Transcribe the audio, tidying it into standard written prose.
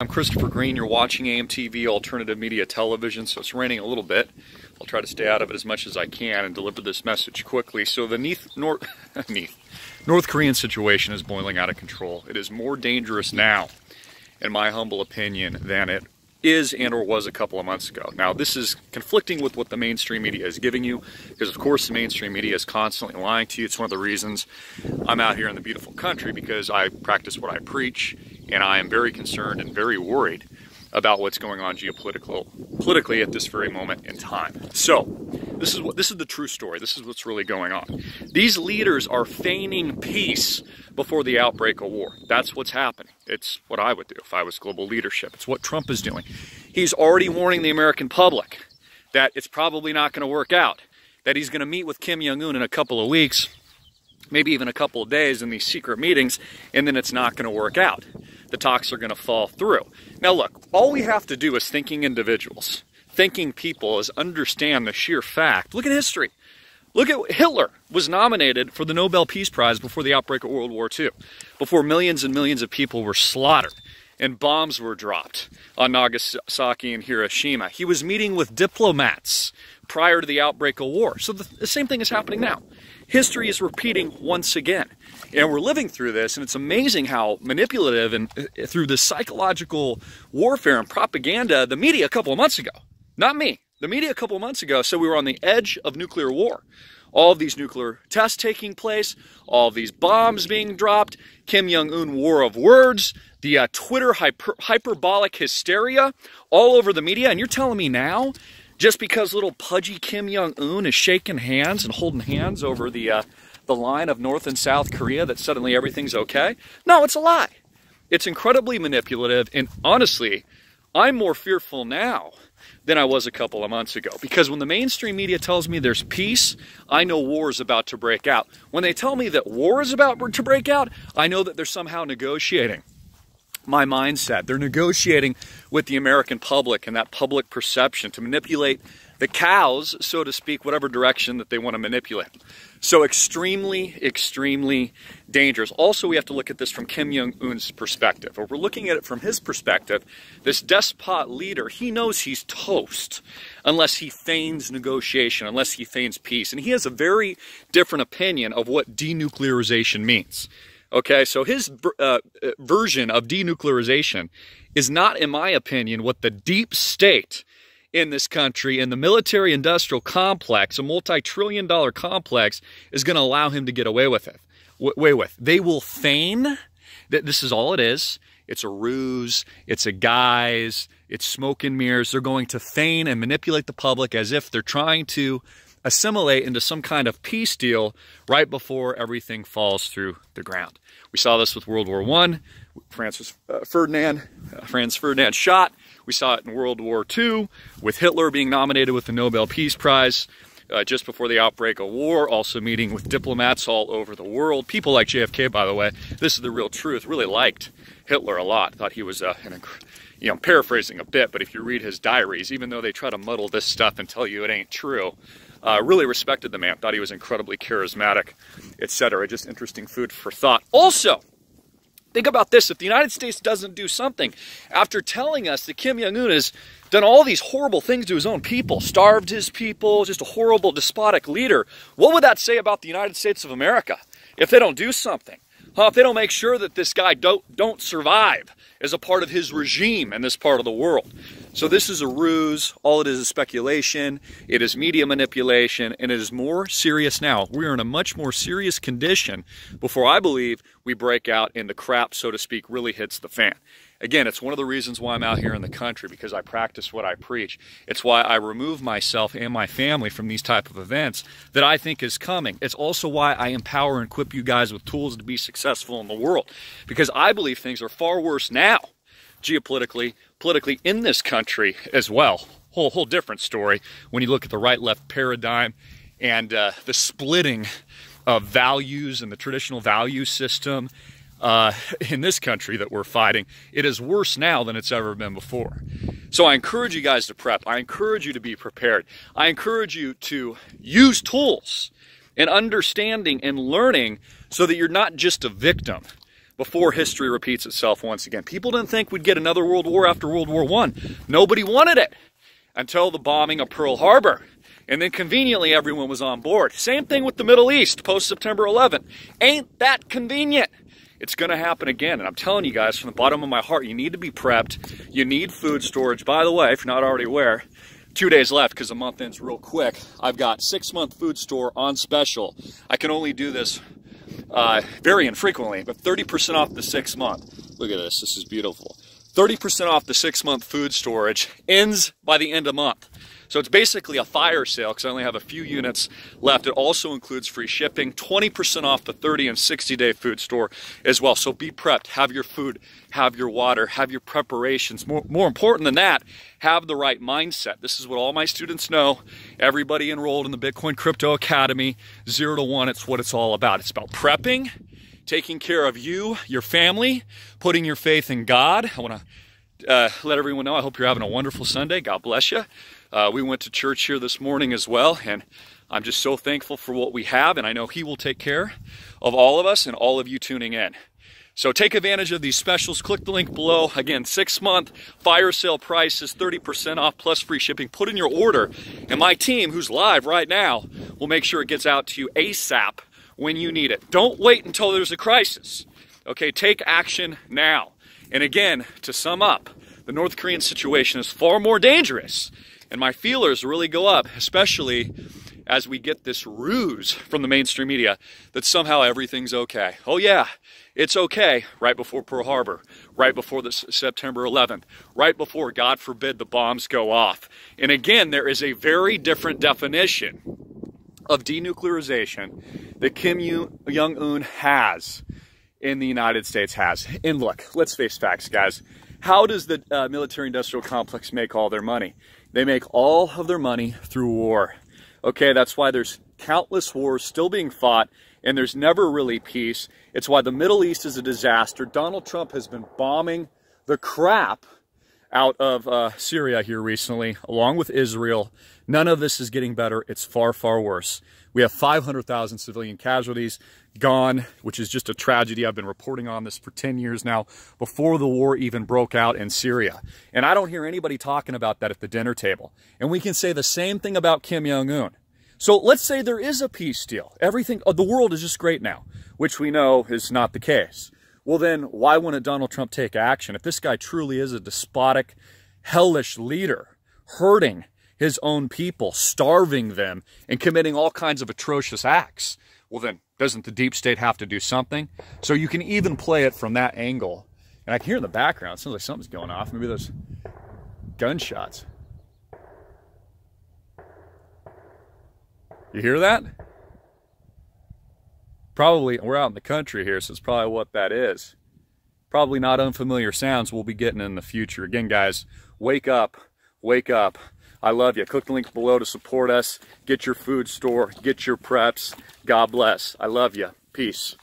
I'm Christopher Green. You're watching AMTV Alternative Media Television, so it's raining a little bit. I'll try to stay out of it as much as I can and deliver this message quickly. So the North Korean situation is boiling out of control. It is more dangerous now, in my humble opinion, than it is and or was a couple of months ago. Now, this is conflicting with what the mainstream media is giving you, because of course the mainstream media is constantly lying to you. It's one of the reasons I'm out here in the beautiful country, because I practice what I preach, and I am very concerned and very worried about what's going on politically at this very moment in time. So, this is the true story. This is what's really going on. These leaders are feigning peace before the outbreak of war. That's what's happening. It's what I would do if I was global leadership. It's what Trump is doing. He's already warning the American public that it's probably not going to work out, that he's going to meet with Kim Jong-un in a couple of weeks, maybe even a couple of days in these secret meetings, and then it's not going to work out. The talks are going to fall through. Now look, all we have to do as thinking individuals, thinking people, is understand the sheer fact. Look at history. Look at Hitler was nominated for the Nobel Peace Prize before the outbreak of World War II, before millions and millions of people were slaughtered and bombs were dropped on Nagasaki and Hiroshima. He was meeting with diplomats prior to the outbreak of war. So the same thing is happening now. History is repeating once again. And we're living through this, and it's amazing how manipulative and through this psychological warfare and propaganda, the media a couple of months ago, not me, the media a couple of months ago said we were on the edge of nuclear war. All of these nuclear tests taking place, all of these bombs being dropped, Kim Jong-un war of words, the Twitter hyperbolic hysteria all over the media. And you're telling me now, just because little pudgy Kim Jong-un is shaking hands and holding hands over the line of North and South Korea, that suddenly everything's okay? No, it's a lie. It's incredibly manipulative, and honestly, I'm more fearful now than I was a couple of months ago. Because when the mainstream media tells me there's peace, I know war is about to break out. When they tell me that war is about to break out, I know that they're somehow negotiating my mindset. They're negotiating with the American public and that public perception to manipulate the cows, so to speak, whatever direction that they want to manipulate. So extremely, extremely dangerous. Also, we have to look at this from Kim Jong-un's perspective. If we're looking at it from his perspective, this despot leader, he knows he's toast unless he feigns negotiation, unless he feigns peace. And he has a very different opinion of what denuclearization means. Okay, so his version of denuclearization is not, in my opinion, what the deep state in this country and the military-industrial complex, a multi-trillion-dollar complex, is going to allow him to get away with it. They will feign that this is all it is. It's a ruse. It's a guise. It's smoke and mirrors. They're going to feign and manipulate the public as if they're trying to assimilate into some kind of peace deal right before everything falls through the ground. We saw this with World War I. Franz Ferdinand shot. We saw it in World War II with Hitler being nominated with the Nobel Peace Prize just before the outbreak of war, also meeting with diplomats all over the world. People like JFK, by the way, this is the real truth, really liked Hitler a lot. Thought he was, I'm paraphrasing a bit, but if you read his diaries, even though they try to muddle this stuff and tell you it ain't true, really respected the man, thought he was incredibly charismatic, etc. Just interesting food for thought. Also, think about this. If the United States doesn't do something, after telling us that Kim Jong-un has done all these horrible things to his own people, starved his people, just a horrible, despotic leader, what would that say about the United States of America if they don't do something? If they don't make sure that this guy don't survive as a part of his regime in this part of the world. So this is a ruse. All it is speculation. It is media manipulation, and it is more serious now. We are in a much more serious condition before I believe we break out and the crap, so to speak, really hits the fan. Again, it's one of the reasons why I'm out here in the country, because I practice what I preach. It's why I remove myself and my family from these type of events that I think is coming. It's also why I empower and equip you guys with tools to be successful in the world, because I believe things are far worse now, geopolitically, politically in this country as well. Whole different story when you look at the right-left paradigm and the splitting of values and the traditional value system in this country that we're fighting. It is worse now than it's ever been before. So I encourage you guys to prep. I encourage you to be prepared. I encourage you to use tools and understanding and learning so that you're not just a victim, before history repeats itself once again. People didn't think we'd get another world war after World War I. Nobody wanted it until the bombing of Pearl Harbor. And then conveniently everyone was on board. Same thing with the Middle East post-September 11th. Ain't that convenient? It's going to happen again. And I'm telling you guys from the bottom of my heart, you need to be prepped. You need food storage. By the way, if you're not already aware, 2 days left because the month ends real quick. I've got 6-month food store on special. I can only do this very infrequently, but 30% off the 6 month. Look at this. This is beautiful. 30% off the 6-month food storage ends by the end of month. So it's basically a fire sale because I only have a few units left. It also includes free shipping, 20% off the 30 and 60-day food store as well. So be prepped, have your food, have your water, have your preparations. More important than that, have the right mindset. This is what all my students know. Everybody enrolled in the Bitcoin Crypto Academy, 0 to 1, it's what it's all about. It's about prepping, taking care of you, your family, putting your faith in God. I want to let everyone know I hope you're having a wonderful Sunday. God bless you. We went to church here this morning as well, and I'm just so thankful for what we have, and I know He will take care of all of us and all of you tuning in. So take advantage of these specials. Click the link below. Again, 6-month fire sale price is 30% off plus free shipping. Put in your order, and my team, who's live right now, will make sure it gets out to you ASAP when you need it. Don't wait until there's a crisis. Okay, take action now. And again, to sum up, the North Korean situation is far more dangerous. And my feelers really go up, especially as we get this ruse from the mainstream media that somehow everything's okay. Oh yeah, it's okay right before Pearl Harbor, right before the September 11th, right before, God forbid, the bombs go off. And again, there is a very different definition of denuclearization that Kim Jong-un has in the United States has. And look, let's face facts, guys. How does the military-industrial complex make all their money? They make all of their money through war. Okay, that's why there's countless wars still being fought, and there's never really peace. It's why the Middle East is a disaster. Donald Trump has been bombing the crap out of Syria here recently, along with Israel. None of this is getting better. It's far, far worse. We have 500,000 civilian casualties gone, which is just a tragedy. I've been reporting on this for 10 years now, before the war even broke out in Syria. And I don't hear anybody talking about that at the dinner table. And we can say the same thing about Kim Jong-un. So let's say there is a peace deal. Everything, the world is just great now, which we know is not the case. Well then, why wouldn't Donald Trump take action? If this guy truly is a despotic, hellish leader, hurting his own people, starving them, and committing all kinds of atrocious acts, well then, doesn't the deep state have to do something? So you can even play it from that angle. And I can hear in the background, it sounds like something's going off. Maybe those gunshots. You hear that? Probably, we're out in the country here, so it's probably what that is. Probably not unfamiliar sounds we'll be getting in the future. Again, guys, wake up, wake up. I love you. Click the link below to support us. Get your food store, get your preps. God bless. I love you. Peace.